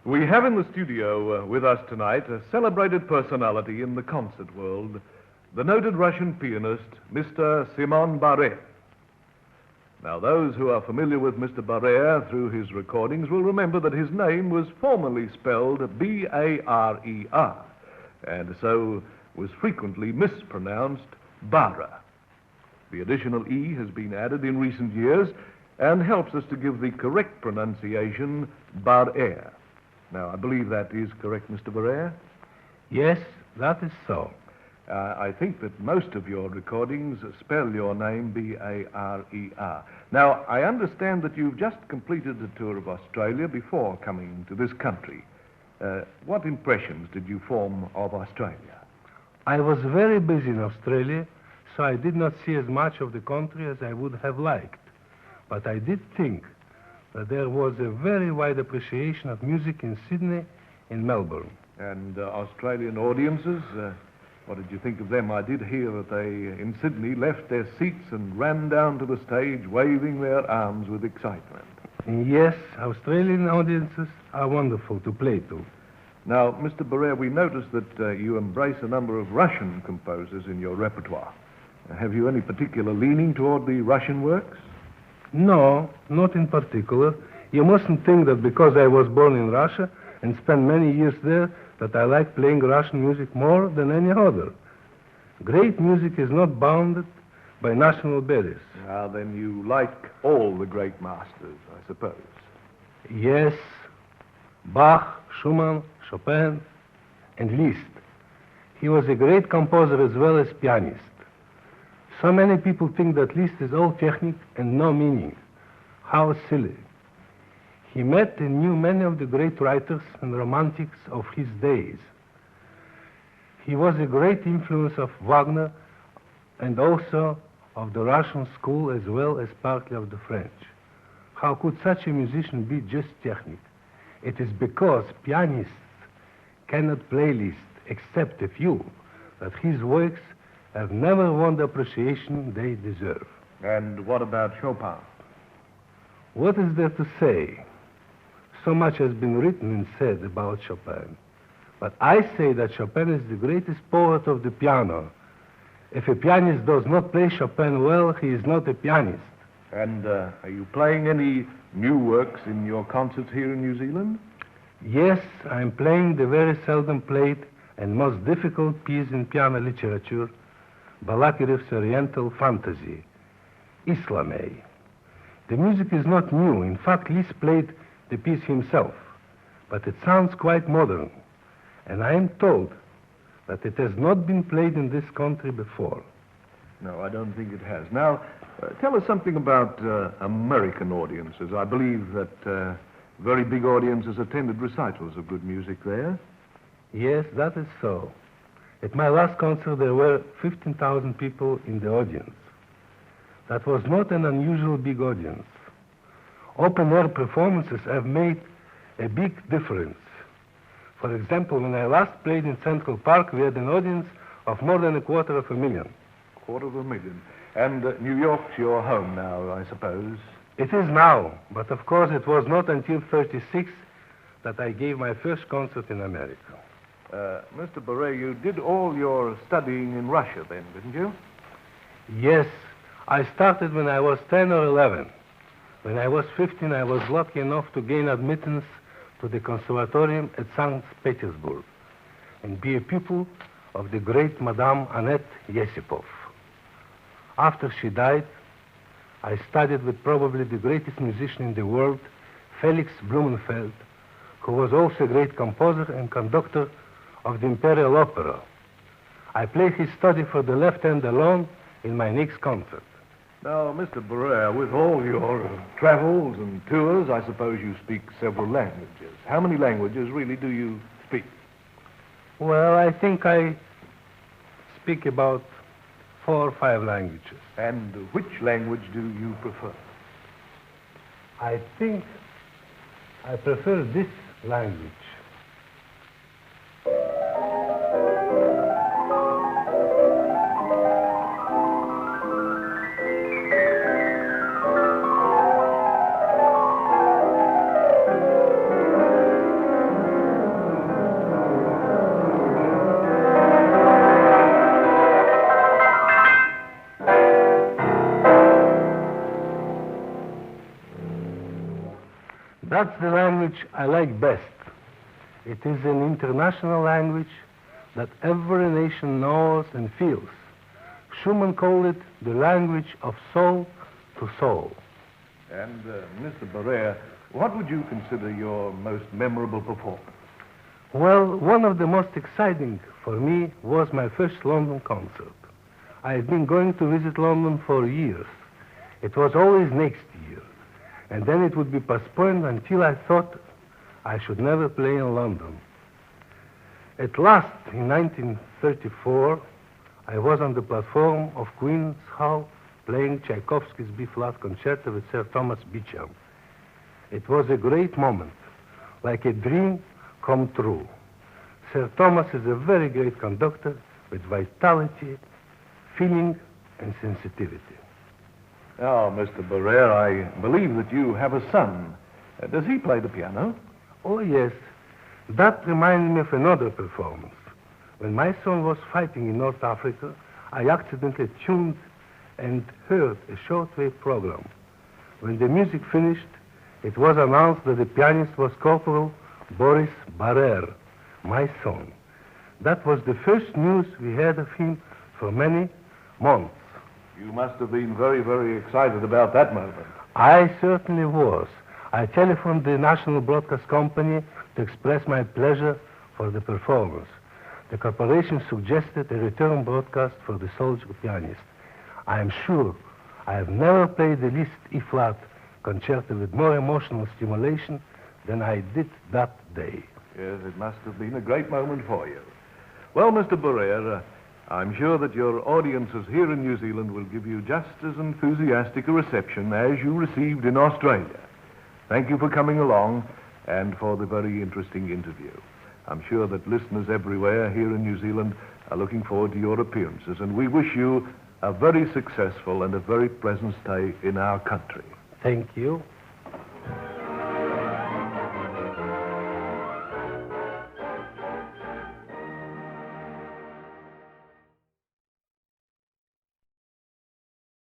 We have in the studio with us tonight a celebrated personality in the concert world, the noted Russian pianist, Mr. Simon Barere. Now, those who are familiar with Mr. Barere through his recordings will remember that his name was formerly spelled B-A-R-E-R, and so was frequently mispronounced Barere. The additional E has been added in recent years and helps us to give the correct pronunciation, Barere. Now, I believe that is correct, Mr. Barere? Yes, that is so. I think that most of your recordings spell your name B-A-R-E-R. Now, I understand that you've just completed a tour of Australia before coming to this country. What impressions did you form of Australia? I was very busy in Australia, so I did not see as much of the country as I would have liked. But I did think that there was a very wide appreciation of music in Sydney and Melbourne. And Australian audiences, what did you think of them? I did hear that they, in Sydney, left their seats and ran down to the stage waving their arms with excitement. Yes, Australian audiences are wonderful to play to. Now, Mr. Barere, we noticed that you embrace a number of Russian composers in your repertoire. Have you any particular leaning toward the Russian works? No, not in particular. You mustn't think that because I was born in Russia and spent many years there that I like playing Russian music more than any other. Great music is not bounded by national barriers. Now, then you like all the great masters, I suppose. Yes, Bach, Schumann, Chopin, and Liszt. He was a great composer as well as pianist. So many people think that Liszt is all technique and no meaning. How silly. He met and knew many of the great writers and romantics of his days. He was a great influence of Wagner and also of the Russian school as well as partly of the French. How could such a musician be just technique? It is because pianists cannot play Liszt except a few that his works have never won the appreciation they deserve. And what about Chopin? What is there to say? So much has been written and said about Chopin. But I say that Chopin is the greatest poet of the piano. If a pianist does not play Chopin well, he is not a pianist. And are you playing any new works in your concerts here in New Zealand? Yes, I am playing the very seldom played and most difficult piece in piano literature, Balakirev's Oriental Fantasy, Islamé. The music is not new. In fact, Liszt played the piece himself, but it sounds quite modern, and I am told that it has not been played in this country before. No, I don't think it has. Now, tell us something about American audiences. I believe that very big audiences attended recitals of good music there. Yes, that is so. At my last concert, there were 15,000 people in the audience. That was not an unusual big audience. Open-air performances have made a big difference. For example, when I last played in Central Park, we had an audience of more than 250,000. 250,000. And New York's your home now, I suppose? It is now, but of course it was not until 1936 that I gave my first concert in America. Mr. Barere, you did all your studying in Russia then, didn't you? Yes, I started when I was 10 or 11. When I was 15, I was lucky enough to gain admittance to the conservatorium at St. Petersburg and be a pupil of the great Madame Annette Yesipov. After she died, I studied with probably the greatest musician in the world, Felix Blumenfeld, who was also a great composer and conductor of the Imperial Opera. I played his study for the left hand alone in my next concert. Now, Mr. Barere, with all your travels and tours, I suppose you speak several languages. How many languages really do you speak? Well, I think I speak about 4 or 5 languages. And which language do you prefer? I think I prefer this language. That's the language I like best. It is an international language that every nation knows and feels. Schumann called it the language of soul to soul. And, Mr. Barere, what would you consider your most memorable performance? Well, one of the most exciting for me was my first London concert. I had been going to visit London for years. It was always next year. And then it would be postponed until I thought I should never play in London. At last, in 1934, I was on the platform of Queen's Hall playing Tchaikovsky's B-flat concerto with Sir Thomas Beecham. It was a great moment, like a dream come true. Sir Thomas is a very great conductor with vitality, feeling, and sensitivity. Now, Mr. Barere, I believe that you have a son. Does he play the piano? Oh, yes. That reminds me of another performance. When my son was fighting in North Africa, I accidentally tuned and heard a shortwave program. When the music finished, it was announced that the pianist was Corporal Boris Barere, my son. That was the first news we heard of him for many months. You must have been very, very excited about that moment. I certainly was. I telephoned the National Broadcast Company to express my pleasure for the performance. The corporation suggested a return broadcast for the soldier pianist. I am sure I have never played the Liszt E-flat concerto with more emotional stimulation than I did that day. Yes, it must have been a great moment for you. Well, Mr. Barere, I'm sure that your audiences here in New Zealand will give you just as enthusiastic a reception as you received in Australia. Thank you for coming along and for the very interesting interview. I'm sure that listeners everywhere here in New Zealand are looking forward to your appearances, and we wish you a very successful and a very pleasant stay in our country. Thank you.